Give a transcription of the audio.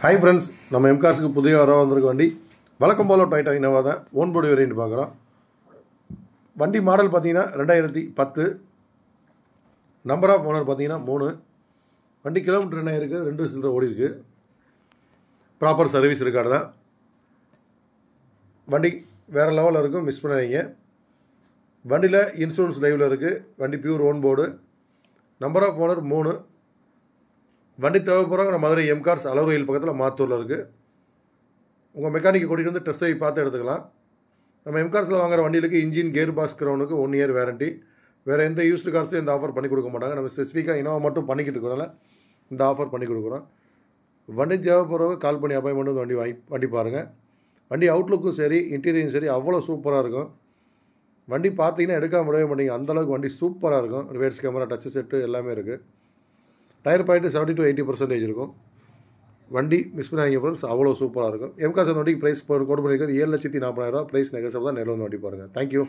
Hi friends, நம்ம எம்கார்ஸுக்கு புதிய வர வந்திருக்க வண்டி வழக்கம் போல் டொயோட்டா இனோவா தான். ஓன் போர்டு வேரியண்ட் பார்க்குறோம். வண்டி மாடல் பார்த்தீங்கன்னா 2010. நம்பர் ஆஃப் ஓனர் பார்த்தீங்கன்னா 3. வண்டி கிலோமீட்டர் என்ன இருக்குது, 2 சில்லரை ஓடி இருக்குது. ப்ராப்பர் சர்வீஸ் ரெக்கார்டு தான். வண்டி வேறு லெவலில் இருக்கும், மிஸ் பண்ணாதீங்க. வண்டியில் இன்சூரன்ஸ் லைவில் இருக்குது. வண்டி pure own board. Number of owner 3. வண்டி தேவைப்படுறவங்க நம்ம மதுரை எம்கார்ஸ் அலர்வயல் பக்கத்தில் மாத்தூரில் இருக்குது. உங்கள் மெக்கானிக்கை கூட்டிகிட்டு வந்து டெஸ்ட் ட்ரைவ் பார்த்து எடுத்துக்கலாம். நம்ம எம்கார்ஸில் வாங்குற வண்டிகளுக்கு இன்ஜின் கியர் பாக்ஸ் கிரவுனுக்கு 1 இயர் வேரண்டி. வேறு எந்த யூஸ்டு கார்ஸும் இந்த ஆஃபர் பண்ணி கொடுக்க மாட்டாங்க. நம்ம ஸ்பெசிஃபிக்காக இனோவா மட்டும் பண்ணிக்கிட்டு இருக்கிறனால இந்த ஆஃபர் பண்ணி கொடுக்குறோம். வண்டி தேவைப்படுறவங்க கால் பண்ணி அப்பாயின்மெண்ட் வந்து வண்டி பாருங்கள். வண்டி அவுட்லுக்கும் சரி இன்டீரியரும் சரி அவ்வளோ சூப்பராக இருக்கும். வண்டி பார்த்தீங்கன்னா எடுக்காம விடவே மாட்டீங்க, அந்தளவுக்கு வண்டி சூப்பராக இருக்கும். ரிவர்ஸ் கேமரா, டச் செட்டு எல்லாமே இருக்குது. டயர் பாயிண்ட்டு 70 to 80% இருக்கும். வண்டி மிஸ் பண்ணாங்க ஃப்ரெண்ட்ஸ், அவ்வளோ சூப்பராக இருக்கும். எம்கார்ஸ் அந்த வண்டிக்கு ப்ரைஸ் கோட் பண்ணியிருக்கிறது 7,40,000 ப்ரைஸ் நெகோசியபிள் தான். நேரில் வந்து வண்டி பாருங்கள். தேங்க்யூ.